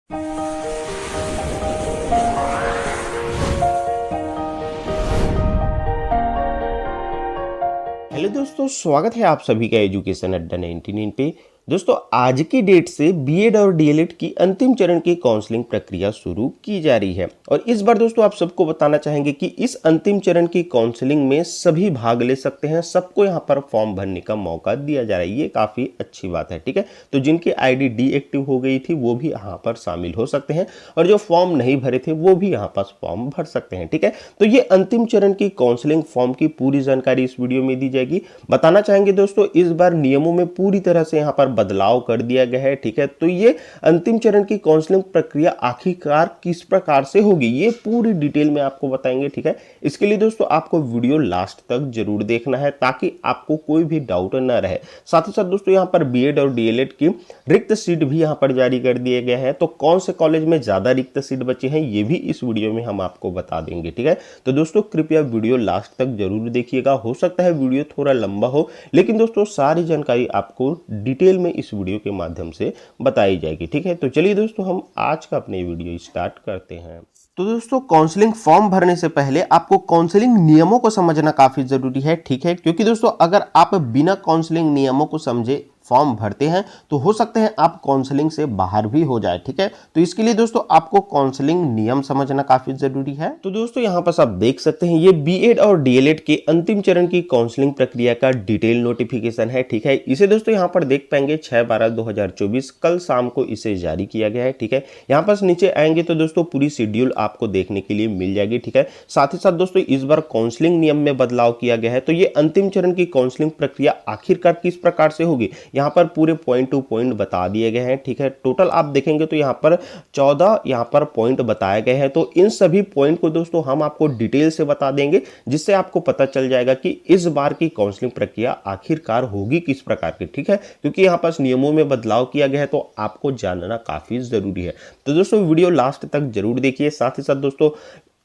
Hello दोस्तों, स्वागत है आप सभी का एजुकेशन अड्डा 99 पे। दोस्तों, आज की डेट से बीएड और डीएलएड की अंतिम चरण की काउंसलिंग प्रक्रिया शुरू की जा रही है और इस बार दोस्तों आप सबको बताना चाहेंगे कि इस अंतिम चरण की काउंसलिंग में सभी भाग ले सकते हैं। सबको यहाँ पर फॉर्म भरने का मौका दिया जा रहा है। ये काफ़ी अच्छी बात है, ठीक है। तो जिनकी आईडी डीएक्टिव हो गई थी वो भी यहाँ पर शामिल हो सकते हैं और जो फॉर्म नहीं भरे थे वो भी यहाँ पर फॉर्म भर सकते हैं, ठीक है। तो ये अंतिम चरण की काउंसलिंग फॉर्म की पूरी जानकारी इस वीडियो में दी जाएगी। बताना चाहेंगे दोस्तों, इस बार नियमों में पूरी तरह से यहाँ पर बदलाव कर दिया गया है, ठीक है। तो ये अंतिम चरण की काउंसलिंग प्रक्रिया आखिरकार किस प्रकार से होगी ये पूरी डिटेल में आपको बताएंगे, ठीक है। इसके लिए दोस्तों आपको वीडियो लास्ट तक जरूर देखना है ताकि आपको कोई भी डाउट ना रहे। साथ ही साथ दोस्तों यहाँ पर बीएड और डीएलएड की रिक्त सीट भी यहाँ पर जारी कर दिए गए हैं। तो कौन से कॉलेज में ज्यादा रिक्त सीट बचे हैं ये भी इस वीडियो में हम आपको बता देंगे, ठीक है। तो दोस्तों कृपया वीडियो लास्ट तक जरूर देखिएगा। हो सकता है वीडियो थोड़ा लंबा हो, लेकिन दोस्तों सारी जानकारी आपको डिटेल में इस वीडियो के माध्यम से बताई जाएगी, ठीक है। तो चलिए दोस्तों हम आज का अपने वीडियो स्टार्ट करते हैं। तो दोस्तों काउंसलिंग फॉर्म भरने से पहले आपको काउंसलिंग नियमों को समझना काफी जरूरी है, ठीक है। क्योंकि दोस्तों अगर आप बिना काउंसलिंग नियमों को समझे फॉर्म भरते हैं तो हो सकते हैं आप काउंसलिंग से बाहर भी हो जाए, ठीक है। तो इसके लिए दोस्तों आपको काउंसलिंग नियम समझना काफी जरूरी है। तो दोस्तों यहाँ पर आप देख सकते हैं ये बीएड और डीएलएड के अंतिम चरण की काउंसलिंग प्रक्रिया का डिटेल नोटिफिकेशन है, ठीक है। इसे दोस्तों यहाँ पर देख पाएंगे 6/12/2024 कल शाम को इसे जारी किया गया है, ठीक है। यहाँ पर नीचे आएंगे तो दोस्तों पूरी शेड्यूल आपको देखने के लिए मिल जाएगी, ठीक है। साथ ही साथ दोस्तों इस बार काउंसलिंग नियम में बदलाव किया गया है। तो ये अंतिम चरण की काउंसलिंग प्रक्रिया आखिरकार किस प्रकार से होगी यहाँ पर पूरे पॉइंट टू पॉइंट बता दिए गए हैं, ठीक है। टोटल आप देखेंगे तो यहाँ पर 14 यहाँ पर पॉइंट बताए गए हैं। तो इन सभी पॉइंट को दोस्तों हम आपको डिटेल से बता देंगे जिससे आपको पता चल जाएगा कि इस बार की काउंसलिंग प्रक्रिया आखिरकार होगी किस प्रकार की, ठीक है। क्योंकि यहाँ पर नियमों में बदलाव किया गया है तो आपको जानना काफी जरूरी है। तो दोस्तों वीडियो लास्ट तक जरूर देखिए। साथ ही साथ दोस्तों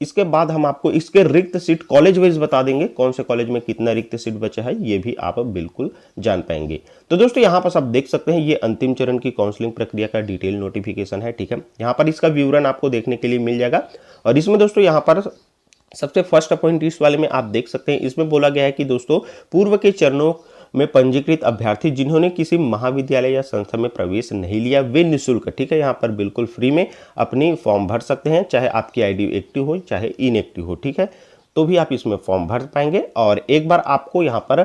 इसके बाद हम आपको इसके रिक्त सीट कॉलेज वाइज बता देंगे, कौन से कॉलेज में कितना रिक्त सीट बचा है ये भी आप बिल्कुल जान पाएंगे। तो दोस्तों यहाँ पर आप देख सकते हैं ये अंतिम चरण की काउंसलिंग प्रक्रिया का डिटेल नोटिफिकेशन है, ठीक है। यहाँ पर इसका विवरण आपको देखने के लिए मिल जाएगा और इसमें दोस्तों यहाँ पर सबसे फर्स्ट पॉइंट इस वाले में आप देख सकते हैं, इसमें बोला गया है कि दोस्तों पूर्व के चरणों में पंजीकृत अभ्यर्थी जिन्होंने किसी महाविद्यालय या संस्था में प्रवेश नहीं लिया वे निःशुल्क, ठीक है, यहाँ पर बिल्कुल फ्री में अपनी फॉर्म भर सकते हैं, चाहे आपकी आईडी एक्टिव हो चाहे इनएक्टिव हो, ठीक है। तो भी आप इसमें फॉर्म भर पाएंगे और एक बार आपको यहाँ पर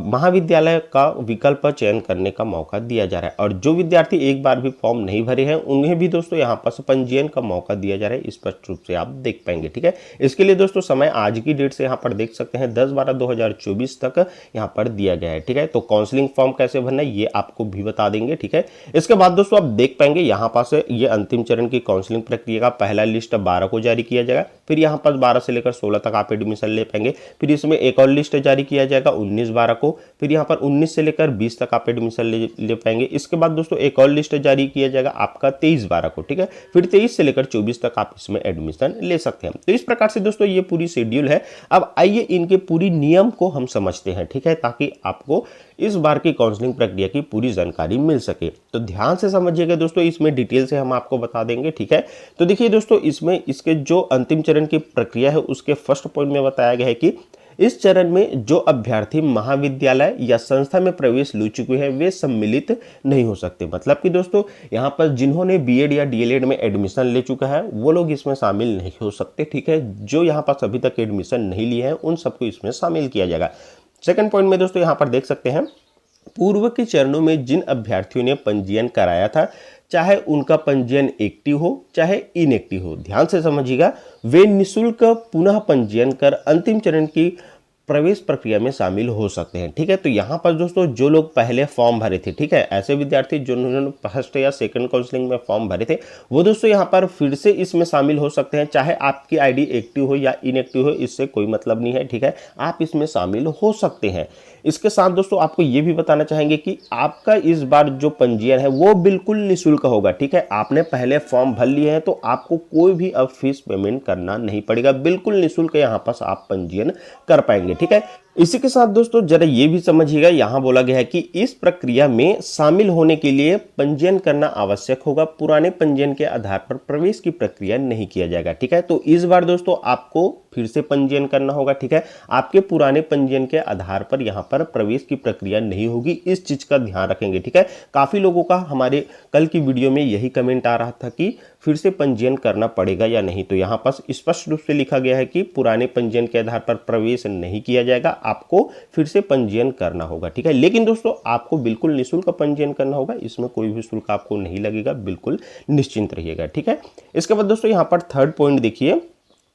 महाविद्यालय का विकल्प चयन करने का मौका दिया जा रहा है और जो विद्यार्थी एक बार भी फॉर्म नहीं भरे हैं उन्हें भी दोस्तों यहाँ पर पंजीयन का मौका दिया जा रहा है, स्पष्ट रूप से आप देख पाएंगे, ठीक है। इसके लिए दोस्तों समय आज की डेट से यहाँ पर देख सकते हैं 10/12/2024 तक यहाँ पर दिया गया है, ठीक है। तो काउंसलिंग फॉर्म कैसे भरना है ये आपको भी बता देंगे, ठीक है। इसके बाद दोस्तों आप देख पाएंगे यहाँ पास ये अंतिम चरण की काउंसलिंग प्रक्रिया का पहला लिस्ट 12 को जारी किया जाएगा, फिर यहाँ पर 12 से लेकर 16 तक आप एडमिशन ले पाएंगे। फिर इसमें एक और लिस्ट जारी किया जाएगा 19/12 को, फिर यहाँ पर 19 से लेकर 20 तक आप एडमिशन ले पाएंगे। इसके बाद दोस्तों एक और लिस्ट जारी किया जाएगा आपका 23/12 को, ठीक है। फिर 23 से लेकर 24 तक आप इसमें एडमिशन ले सकते हैं। तो इस प्रकार से दोस्तों ये पूरी शेड्यूल है। अब आइए इनके पूरी नियम को हम समझते हैं, ठीक है, ताकि आपको इस बार की काउंसलिंग प्रक्रिया की पूरी जानकारी मिल सके। तो ध्यान से समझिएगा दोस्तों, इसमें डिटेल से हम आपको बता देंगे, ठीक है। तो देखिए दोस्तों इसमें इसके जो अंतिम चरण की प्रक्रिया है उसके फर्स्ट पॉइंट में बताया गया है कि इस चरण में जो अभ्यर्थी महाविद्यालय या संस्था में प्रवेश ले चुके हैं वे सम्मिलित नहीं हो सकते। मतलब कि दोस्तों यहाँ पर जिन्होंने बीएड या डीएलएड में एडमिशन ले चुका है वो लोग इसमें शामिल नहीं हो सकते, ठीक है। जो यहाँ पर अभी तक एडमिशन नहीं लिए हैं उन सबको इसमें शामिल किया जाएगा। सेकंड पॉइंट में दोस्तों यहाँ पर देख सकते हैं पूर्व के चरणों में जिन अभ्यर्थियों ने पंजीयन कराया था चाहे उनका पंजीयन एक्टिव हो चाहे इनएक्टिव हो, ध्यान से समझिएगा, वे निःशुल्क पुनः पंजीयन कर अंतिम चरण की प्रवेश प्रक्रिया में शामिल हो सकते हैं, ठीक है। तो यहाँ पर दोस्तों जो लोग पहले फॉर्म भरे थे, ठीक है, ऐसे विद्यार्थी जिन्होंने फर्स्ट या सेकंड काउंसलिंग में फॉर्म भरे थे वो दोस्तों यहाँ पर फिर से इसमें शामिल हो सकते हैं, चाहे आपकी आईडी एक्टिव हो या इनएक्टिव हो, इससे कोई मतलब नहीं है, ठीक है। आप इसमें शामिल हो सकते हैं। इसके साथ दोस्तों आपको ये भी बताना चाहेंगे कि आपका इस बार जो पंजीयन है वो बिल्कुल निःशुल्क होगा, ठीक है। आपने पहले फॉर्म भर लिए हैं तो आपको कोई भी अब फीस पेमेंट करना नहीं पड़ेगा, बिल्कुल निःशुल्क यहाँ पर आप पंजीयन कर पाएंगे, ठीक है। इसी के साथ दोस्तों जरा ये भी समझिएगा, यहाँ बोला गया है कि इस प्रक्रिया में शामिल होने के लिए पंजीयन करना आवश्यक होगा। पुराने पंजीयन के आधार पर प्रवेश की प्रक्रिया नहीं किया जाएगा। ठीक है, तो इस बार दोस्तों आपको फिर से पंजीयन करना होगा। ठीक है, आपके पुराने पंजीयन के आधार पर यहाँ पर प्रवेश की प्रक्रिया नहीं होगी, इस चीज का ध्यान रखेंगे। ठीक है, काफी लोगों का हमारे कल की वीडियो में यही कमेंट आ रहा था कि फिर से पंजीयन करना पड़ेगा या नहीं, तो यहाँ पर स्पष्ट रूप से लिखा गया है कि पुराने पंजीयन के आधार पर प्रवेश नहीं किया जाएगा, आपको फिर से पंजीयन करना होगा। ठीक है, लेकिन दोस्तों आपको बिल्कुल निःशुल्क पंजीयन करना होगा, इसमें कोई भी शुल्क आपको नहीं लगेगा, बिल्कुल निश्चिंत रहिएगा। ठीक है, इसके बाद दोस्तों यहाँ पर थर्ड पॉइंट देखिए,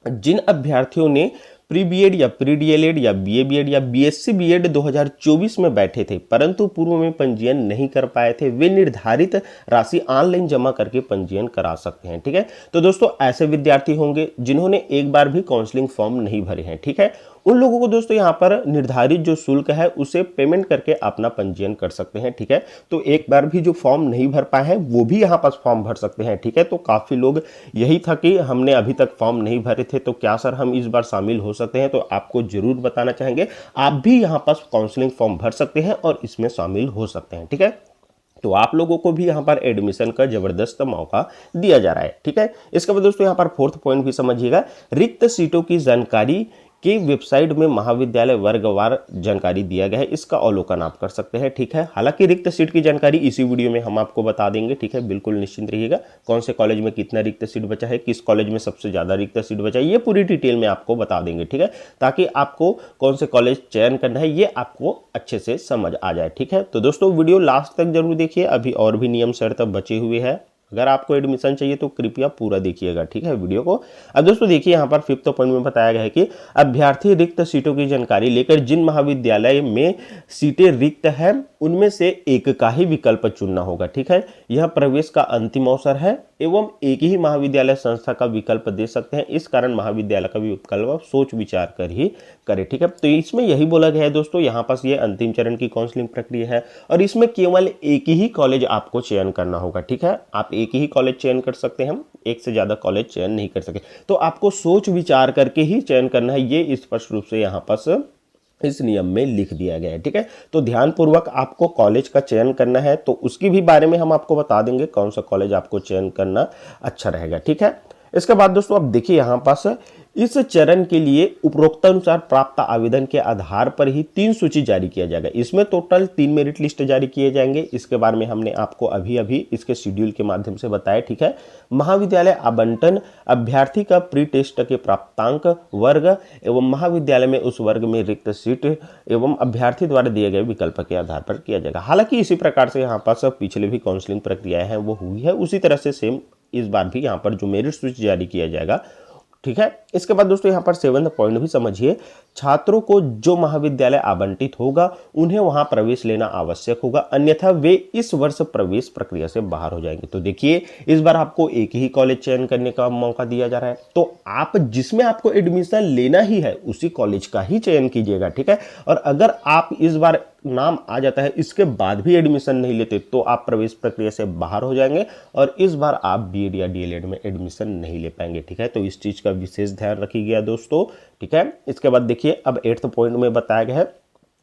जिन अभ्यर्थियों ने प्री बीएड या प्री डीएलएड या बीए बीएड या बीएससी बीएड 2024 में बैठे थे परंतु पूर्व में पंजीयन नहीं कर पाए थे, वे निर्धारित राशि ऑनलाइन जमा करके पंजीयन करा सकते हैं। ठीक है, तो दोस्तों ऐसे विद्यार्थी होंगे जिन्होंने एक बार भी काउंसलिंग फॉर्म नहीं भरे हैं। ठीक है, उन लोगों को दोस्तों यहाँ पर निर्धारित जो शुल्क है उसे पेमेंट करके अपना पंजीयन कर सकते हैं। ठीक है, तो एक बार भी जो फॉर्म नहीं भर पाए हैं वो भी यहाँ पर फॉर्म भर सकते हैं। ठीक है, तो काफी लोग यही था कि हमने अभी तक फॉर्म नहीं भरे थे तो क्या सर हम इस बार शामिल हो सकते हैं, तो आपको जरूर बताना चाहेंगे आप भी यहाँ पर काउंसलिंग फॉर्म भर सकते हैं और इसमें शामिल हो सकते हैं। ठीक है, तो आप लोगों को भी यहाँ पर एडमिशन का जबरदस्त मौका दिया जा रहा है। ठीक है, इसके बाद दोस्तों यहाँ पर फोर्थ पॉइंट भी समझिएगा, रिक्त सीटों की जानकारी की वेबसाइट में महाविद्यालय वर्गवार जानकारी दिया गया है, इसका अवलोकन आप कर सकते हैं। ठीक है, हालांकि रिक्त सीट की जानकारी इसी वीडियो में हम आपको बता देंगे। ठीक है, बिल्कुल निश्चिंत रहिएगा, कौन से कॉलेज में कितना रिक्त सीट बचा है, किस कॉलेज में सबसे ज्यादा रिक्त सीट बचा है, ये पूरी डिटेल में आपको बता देंगे। ठीक है, ताकि आपको कौन से कॉलेज चयन करना है ये आपको अच्छे से समझ आ जाए। ठीक है, तो दोस्तों वीडियो लास्ट तक जरूर देखिए, अभी और भी नियम शर्त बचे हुए हैं। अगर आपको एडमिशन चाहिए तो कृपया पूरा देखिएगा। ठीक है, वीडियो को। अब दोस्तों देखिए यहाँ पर फिफ्थ पॉइंट में बताया गया है कि अभ्यर्थी रिक्त सीटों की जानकारी लेकर जिन महाविद्यालय में सीटें रिक्त है उनमें से एक का ही विकल्प चुनना होगा। ठीक है, यह प्रवेश का अंतिम अवसर है एवं एक ही महाविद्यालय संस्था का विकल्प दे सकते हैं, इस कारण महाविद्यालय का विकल्प सोच विचार कर ही करें। ठीक है, तो इसमें यही बोला गया है दोस्तों, यहाँ पास ये अंतिम चरण की काउंसलिंग प्रक्रिया है और इसमें केवल एक ही कॉलेज आपको चयन करना होगा। ठीक है, आप एक ही कॉलेज चयन कर सकते हैं, एक से ज्यादा कॉलेज चयन नहीं कर सकते, तो आपको सोच विचार करके ही चयन करना है, ये स्पष्ट रूप से यहाँ पास इस नियम में लिख दिया गया है। ठीक है, तो ध्यानपूर्वक आपको कॉलेज का चयन करना है, तो उसकी भी बारे में हम आपको बता देंगे कौन सा कॉलेज आपको चयन करना अच्छा रहेगा। ठीक है, इसके बाद दोस्तों अब देखिए यहाँ पास इस चरण के लिए उपरोक्तानुसार प्राप्त आवेदन के आधार पर ही 3 सूची जारी किया जाएगा। इसमें टोटल 3 मेरिट लिस्ट जारी किए जाएंगे, इसके बारे में हमने आपको अभी इसके शेड्यूल के माध्यम से बताया। ठीक है, महाविद्यालय आवंटन अभ्यर्थी का प्री टेस्ट के प्राप्तांक वर्ग एवं महाविद्यालय में उस वर्ग में रिक्त सीट एवं अभ्यर्थी द्वारा दिए गए विकल्प के आधार पर किया जाएगा। हालांकि इसी प्रकार से यहाँ पास पिछले भी काउंसलिंग प्रक्रियाएं हैं वो हुई है, उसी तरह से सेम इस बार भी यहाँ पर जो मेरिट सूची जारी किया जाएगा। ठीक है, इसके बाद दोस्तों यहाँ पर 7वां पॉइंट भी समझिए, छात्रों को जो महाविद्यालय आवंटित होगा उन्हें वहां प्रवेश लेना आवश्यक होगा, अन्यथा वे इस वर्ष प्रवेश प्रक्रिया से बाहर हो जाएंगे। तो देखिए इस बार आपको एक ही कॉलेज चयन करने का मौका दिया जा रहा है, तो आप जिसमें आपको एडमिशन लेना ही है उसी कॉलेज का ही चयन कीजिएगा। ठीक है, और अगर आप इस बार नाम आ जाता है इसके बाद भी एडमिशन नहीं लेते तो आप प्रवेश प्रक्रिया से बाहर हो जाएंगे और इस बार आप बीएड या डीएलएड में एडमिशन नहीं ले पाएंगे। ठीक है, तो इस चीज का विशेष ध्यान रखिएगा दोस्तों। ठीक है, इसके बाद देखिए अब 8वां पॉइंट में बताया गया है,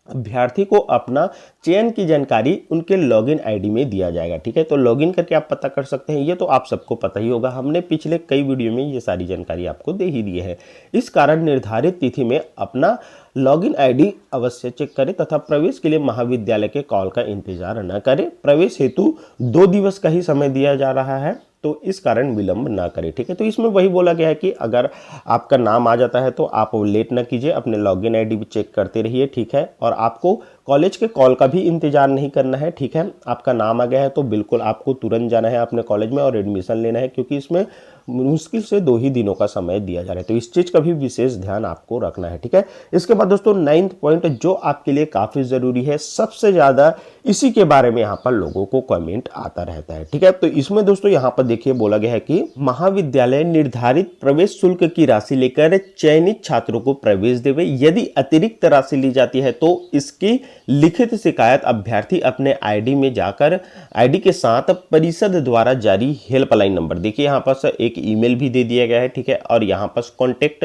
अभ्यर्थी को अपना चयन की जानकारी उनके लॉगिन आईडी में दिया जाएगा। ठीक है, तो लॉगिन करके आप पता कर सकते हैं, ये तो आप सबको पता ही होगा, हमने पिछले कई वीडियो में ये सारी जानकारी आपको दे ही दी है। इस कारण निर्धारित तिथि में अपना लॉगिन आईडी अवश्य चेक करें तथा प्रवेश के लिए महाविद्यालय के कॉल का इंतजार न करें। प्रवेश हेतु 2 दिवस का ही समय दिया जा रहा है, तो इस कारण विलंब ना करें। ठीक है, तो इसमें वही बोला गया है कि अगर आपका नाम आ जाता है तो आप लेट ना कीजिए, अपने लॉगिन आईडी भी चेक करते रहिए। ठीक है, और आपको कॉलेज के कॉल का भी इंतजार नहीं करना है। ठीक है, आपका नाम आ गया है तो बिल्कुल आपको तुरंत जाना है अपने कॉलेज में और एडमिशन लेना है, क्योंकि इसमें मुश्किल से 2 ही दिनों का समय दिया जा रहा है, तो इस चीज का भी विशेष ध्यान आपको रखना है। ठीक है, इसके बाद दोस्तों 9वां पॉइंट जो आपके लिए काफी जरूरी है, सबसे ज्यादा इसी के बारे में यहाँ पर लोगों को कमेंट आता रहता है। ठीक है, तो इसमें दोस्तों यहाँ पर देखिए बोला गया है कि महाविद्यालय निर्धारित प्रवेश शुल्क की राशि लेकर चयनित छात्रों को प्रवेश देवे, यदि अतिरिक्त राशि ली जाती है तो इसकी लिखित शिकायत अभ्यर्थी अपने आईडी में जाकर आईडी के साथ परिषद द्वारा जारी हेल्पलाइन नंबर, देखिए यहाँ पास एक ईमेल भी दे दिया गया है, ठीक है, और यहाँ पास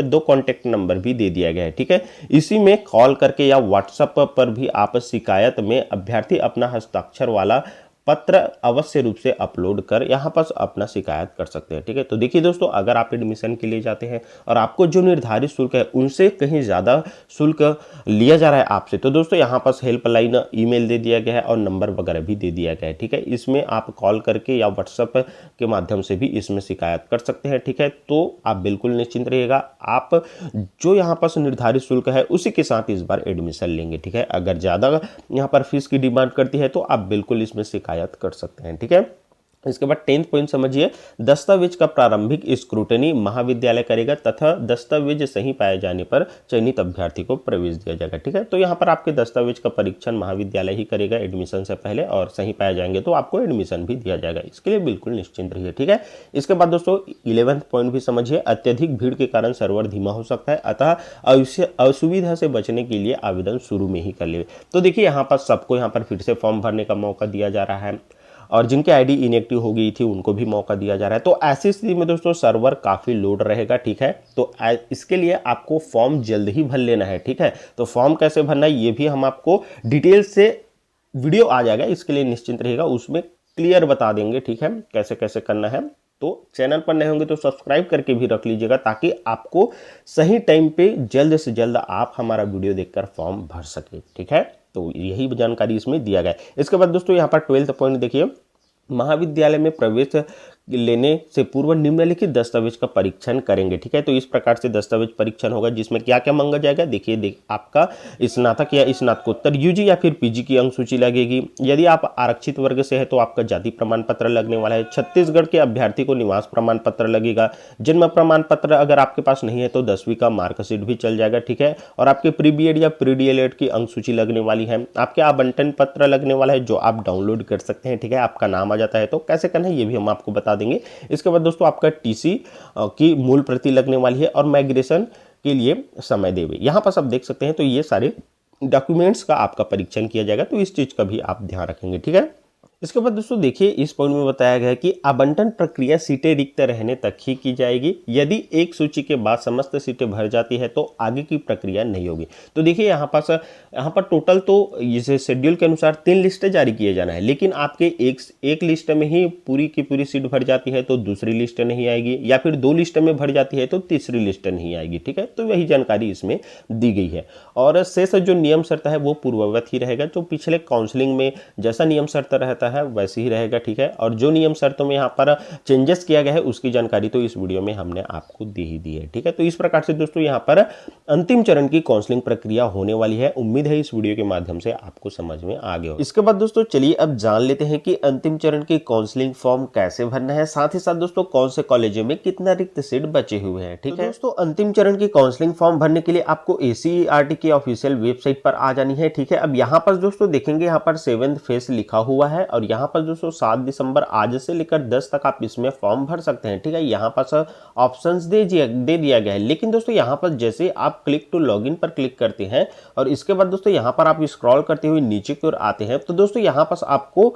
दो कॉन्टेक्ट नंबर भी दे दिया गया है, ठीक है। इसी में कॉल करके या व्हाट्सएप पर भी आप शिकायत में अभ्यर्थी अपना हस्ताक्षर वाला पत्र अवश्य रूप से अपलोड कर यहाँ पर अपना शिकायत कर सकते हैं, ठीक है। तो देखिए दोस्तों, अगर आप एडमिशन के लिए जाते हैं और आपको जो निर्धारित शुल्क है उनसे कहीं ज़्यादा शुल्क लिया जा रहा है आपसे, तो दोस्तों यहाँ पर हेल्पलाइन ईमेल दे दिया गया है और नंबर वगैरह भी दे दिया गया है, ठीक है। इसमें आप कॉल करके या व्हाट्सएप के माध्यम से भी इसमें शिकायत कर सकते हैं, ठीक है। तो आप बिल्कुल निश्चिंत रहिएगा, आप जो यहाँ पर निर्धारित शुल्क है उसी के साथ इस बार एडमिशन लेंगे, ठीक है। अगर ज़्यादा यहाँ पर फीस की डिमांड करती है तो आप बिल्कुल इसमें शिकायत कर सकते हैं, ठीक है। इसके बाद 10th पॉइंट समझिए, दस्तावेज का प्रारंभिक स्क्रूटनी महाविद्यालय करेगा तथा दस्तावेज सही पाए जाने पर चयनित अभ्यर्थी को प्रवेश दिया जाएगा, ठीक है। तो यहाँ पर आपके दस्तावेज का परीक्षण महाविद्यालय ही करेगा एडमिशन से पहले, और सही पाए जाएंगे तो आपको एडमिशन भी दिया जाएगा, इसके लिए बिल्कुल निश्चिंत रहिए, ठीक है। इसके बाद दोस्तों 11th पॉइंट भी समझिए, अत्यधिक भीड़ के कारण सर्वर धीमा हो सकता है, अतः असुविधा से बचने के लिए आवेदन शुरू में ही कर ले। तो देखिए यहाँ पर सबको यहाँ पर फिर से फॉर्म भरने का मौका दिया जा रहा है, और जिनके आईडी इनएक्टिव हो गई थी उनको भी मौका दिया जा रहा है। तो ऐसी स्थिति में दोस्तों सर्वर काफ़ी लोड रहेगा, ठीक है। तो इसके लिए आपको फॉर्म जल्द ही भर लेना है, ठीक है। तो फॉर्म कैसे भरना है ये भी हम आपको डिटेल से वीडियो आ जाएगा, इसके लिए निश्चिंत रहिएगा, उसमें क्लियर बता देंगे, ठीक है, कैसे कैसे करना है। तो चैनल पर नए होंगे तो सब्सक्राइब करके भी रख लीजिएगा, ताकि आपको सही टाइम पे जल्द से जल्द आप हमारा वीडियो देखकर फॉर्म भर सके, ठीक है। तो यही जानकारी इसमें दिया गया है। इसके बाद दोस्तों यहाँ पर 12th पॉइंट देखिए, महाविद्यालय में प्रवेश लेने से पूर्व निम्नलिखित दस्तावेज का परीक्षण करेंगे, ठीक है। तो इस प्रकार से दस्तावेज परीक्षण होगा, जिसमें क्या क्या मांगा जाएगा, देखिए आपका स्नातक या स्नातकोत्तर यूजी या फिर पीजी की अंक सूची लगेगी। यदि आप आरक्षित वर्ग से है तो आपका जाति प्रमाण पत्र लगने वाला है। छत्तीसगढ़ के अभ्यर्थी को निवास प्रमाण पत्र लगेगा। जन्म प्रमाण पत्र अगर आपके पास नहीं है तो 10वीं का मार्कशीट भी चल जाएगा, ठीक है। और आपके प्री बीएड या प्री डीएलएड की अंक सूची लगने वाली है। आपके आवंटन पत्र लगने वाला है, जो आप डाउनलोड कर सकते हैं, ठीक है। आपका नाम आ जाता है, तो कैसे करना है ये भी हम आपको बता देंगे। इसके बाद दोस्तों आपका टीसी की मूल प्रति लगने वाली है, और माइग्रेशन के लिए समय देवे, यहाँ पर सब देख सकते हैं। तो ये सारे डॉक्यूमेंट्स का आपका परीक्षण किया जाएगा, तो इस चीज का भी आप ध्यान रखेंगे, ठीक है। इसके बाद दोस्तों देखिए, इस पॉइंट में बताया गया है कि आवंटन प्रक्रिया सीटें रिक्त रहने तक ही की जाएगी। यदि एक सूची के बाद समस्त सीटें भर जाती है तो आगे की प्रक्रिया नहीं होगी। तो देखिए यहाँ पर टोटल तो इस शेड्यूल के अनुसार 3 लिस्टें जारी किए जाना है, लेकिन आपके एक लिस्ट में ही पूरी की पूरी सीट भर जाती है तो दूसरी लिस्ट नहीं आएगी, या फिर 2 लिस्ट में भर जाती है तो तीसरी लिस्ट नहीं आएगी, ठीक है। तो वही जानकारी इसमें दी गई है। और शेष जो नियम शर्त है वो पूर्ववत ही रहेगा, जो पिछले काउंसलिंग में जैसा नियम शर्त रहता है वैसे ही रहेगा, ठीक है। और जो नियम शर्तों में यहाँ पर चेंजेस किया गया है उसकी जानकारी तो इस वीडियो में हमने आपको दे ही दी है, ठीक है। तो इस प्रकार से दोस्तों यहाँ पर अंतिम चरण की काउंसलिंग प्रक्रिया होने वाली है। उम्मीद है इस वीडियो के माध्यम से आपको समझ में आ गया हो। इसके बाद दोस्तों चलिए अब जान लेते हैं कि अंतिम चरण की काउंसलिंग फॉर्म कैसे भरना है, साथ ही साथ दोस्तों कौन से कॉलेजों में कितना रिक्त सीट बचे हुए हैं, ठीक है। दोस्तों अंतिम चरण की काउंसलिंग फॉर्म भरने के लिए आपको ACERT की ऑफिशियल वेबसाइट पर आ जानी है, ठीक है। अब यहाँ पर दोस्तों देखेंगे, यहाँ पर 7th फेज लिखा हुआ है, और यहाँ पर दोस्तों 7 दिसंबर आज से लेकर 10 तक आप इसमें फॉर्म भर सकते हैं, ठीक है। यहाँ पर ऑप्शंस दे दिया गया है, लेकिन दोस्तों यहाँ पर जैसे आप क्लिक टू लॉगिन पर क्लिक करते हैं और इसके बाद दोस्तों यहाँ पर आप स्क्रॉल करते हुए नीचे की ओर आते हैं, तो दोस्तों यहाँ पर आपको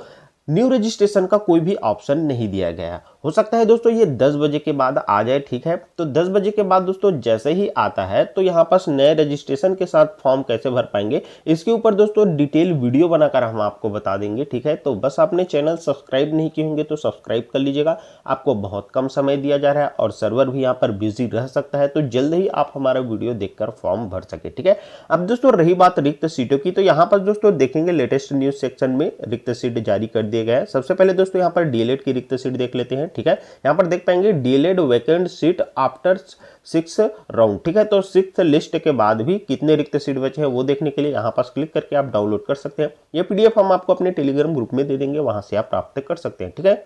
न्यू रजिस्ट्रेशन का कोई भी ऑप्शन नहीं दिया गया। हो सकता है दोस्तों ये 10 बजे के बाद आ जाए, ठीक है। तो 10 बजे के बाद दोस्तों जैसे ही आता है तो यहाँ पास नए रजिस्ट्रेशन के साथ फॉर्म कैसे भर पाएंगे इसके ऊपर दोस्तों डिटेल वीडियो बनाकर हम आपको बता देंगे, ठीक है। तो बस आपने चैनल सब्सक्राइब नहीं किए होंगे तो सब्सक्राइब कर लीजिएगा। आपको बहुत कम समय दिया जा रहा है और सर्वर भी यहाँ पर बिजी रह सकता है, तो जल्द ही आप हमारा वीडियो देखकर फॉर्म भर सके, ठीक है। अब दोस्तों रही बात रिक्त सीटों की, तो यहाँ पर दोस्तों देखेंगे लेटेस्ट न्यूज सेक्शन में रिक्त सीट जारी कर दिए गए हैं। सबसे पहले दोस्तों यहाँ पर डीएलएड की रिक्त सीट देख लेते हैं, ठीक है। यहाँ पर देख पाएंगे DElEd vacant seat after 6 round, ठीक है। तो 6th लिस्ट के बाद भी कितने रिक्त सीट बचे हैं वो देखने के लिए यहाँ पास क्लिक करके आप डाउनलोड कर सकते हैं। ये पीडीएफ हम आपको अपने टेलीग्राम ग्रुप में दे देंगे, वहां से आप प्राप्त कर सकते हैं, ठीक है।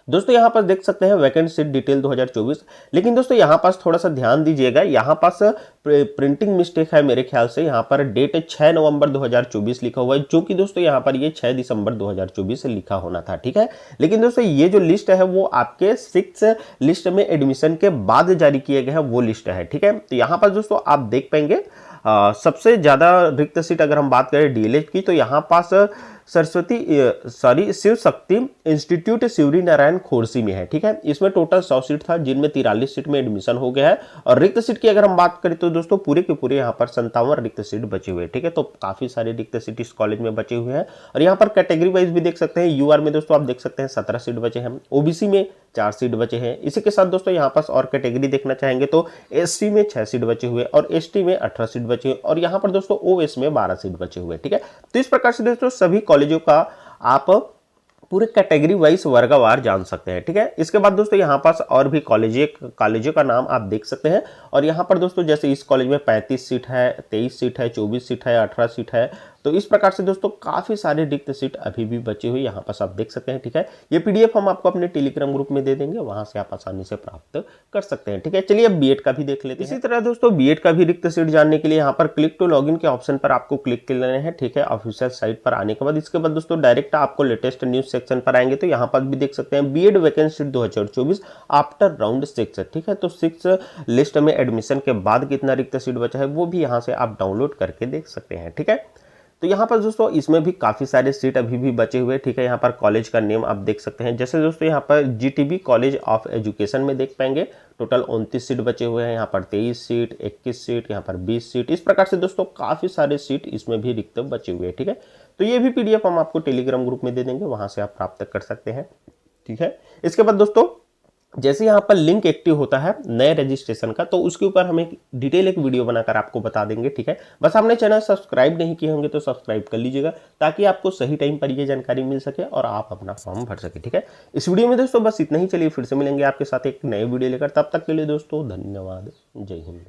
दोस्तों यहाँ पर देख सकते हैं वैकेंट सीट डिटेल 2024, लेकिन दोस्तों यहाँ पास थोड़ा सा ध्यान दीजिएगा, यहाँ पास प्रिंटिंग मिस्टेक है मेरे ख्याल से। यहाँ पर डेट 6 नवंबर 2024 लिखा हुआ है, जो कि दोस्तों यहाँ पर ये 6 दिसंबर 2024 से लिखा होना था, ठीक है। लेकिन दोस्तों ये जो लिस्ट है वो आपके 6th लिस्ट में एडमिशन के बाद जारी किए गए हैं वो लिस्ट है, ठीक है। तो यहाँ पर दोस्तों आप देख पाएंगे सबसे ज़्यादा रिक्त सीट अगर हम बात करें डीएलएड की, तो यहाँ पास शिव शक्ति इंस्टीट्यूट शिवरी नारायण खोरसी में है। ठीक है, इसमें टोटल 100 सीट था, जिनमें 43 सीट में एडमिशन हो गया है। और रिक्त सीट की अगर हम बात करें तो दोस्तों पूरे के पूरे यहाँ पर 57 रिक्त सीट बचे हुए हैं। ठीक है, तो काफी सारे रिक्त सीट इस कॉलेज में बचे हुए हैं। और यहाँ पर कैटेगरी वाइज भी देख सकते हैं, यूआर में दोस्तों आप देख सकते हैं 17 सीट बचे हैं, ओबीसी में 4 सीट बचे हैं। इसी के साथ दोस्तों यहाँ पास और कैटेगरी देखना चाहेंगे तो एससी में 6 सीट बचे हुए और एसटी में 18 सीट बचे हुए और यहाँ पर दोस्तों ओएस में 12 सीट बचे हुए। ठीक है, तो इस प्रकार से दोस्तों सभी कॉलेजों का आप पूरे कैटेगरी वाइज वर्गवार जान सकते हैं। ठीक है, इसके बाद दोस्तों यहाँ पास और भी कॉलेजों का नाम आप देख सकते हैं। और यहाँ पर दोस्तों जैसे इस कॉलेज में 35 सीट है, 23 सीट है, 24 सीट है, 18 सीट है। तो इस प्रकार से दोस्तों काफी सारे रिक्त सीट अभी भी बचे हुए यहाँ पास आप देख सकते हैं। ठीक है, ये पीडीएफ हम आपको अपने टेलीग्राम ग्रुप में दे देंगे, वहां से आप आसानी से प्राप्त कर सकते हैं। ठीक है, चलिए अब बीएड का भी देख लेते हैं। इसी तरह दोस्तों बीएड का भी रिक्त सीट जानने के लिए यहाँ पर क्लिक टू लॉगिन के ऑप्शन पर आपको क्लिक कर लेना है। ठीक है, ऑफिशियल साइट पर आने के बाद इसके बाद दोस्तों डायरेक्ट आपको लेटेस्ट न्यूज सेक्शन पर आएंगे तो यहाँ पर भी देख सकते हैं बीएड वैकेंसी 2024 आफ्टर राउंड 6। ठीक है, तो 6 लिस्ट में एडमिशन के बाद कितना रिक्त सीट बचा है वो भी यहाँ से आप डाउनलोड करके देख सकते हैं। ठीक है, तो यहाँ पर दोस्तों इसमें भी काफी सारे सीट अभी भी बचे हुए। ठीक है, यहाँ पर कॉलेज का नेम आप देख सकते हैं, जैसे दोस्तों यहाँ पर जीटीबी कॉलेज ऑफ एजुकेशन में देख पाएंगे टोटल 29 सीट बचे हुए हैं। यहाँ पर 23 सीट, 21 सीट, यहाँ पर 20 सीट, इस प्रकार से दोस्तों काफी सारे सीट इसमें भी रिक्त बचे हुए हैं। ठीक है, तो ये भी पीडीएफ हम आपको टेलीग्राम ग्रुप में दे देंगे, वहां से आप प्राप्त कर सकते हैं। ठीक है, इसके बाद दोस्तों जैसे यहाँ पर लिंक एक्टिव होता है नए रजिस्ट्रेशन का, तो उसके ऊपर हम एक वीडियो बनाकर आपको बता देंगे। ठीक है, बस आपने चैनल सब्सक्राइब नहीं किए होंगे तो सब्सक्राइब कर लीजिएगा, ताकि आपको सही टाइम पर ये जानकारी मिल सके और आप अपना फॉर्म भर सके। ठीक है, इस वीडियो में दोस्तों बस इतना ही। चलिए फिर से मिलेंगे आपके साथ एक नए वीडियो लेकर, तब तक के लिए दोस्तों धन्यवाद, जय हिंद।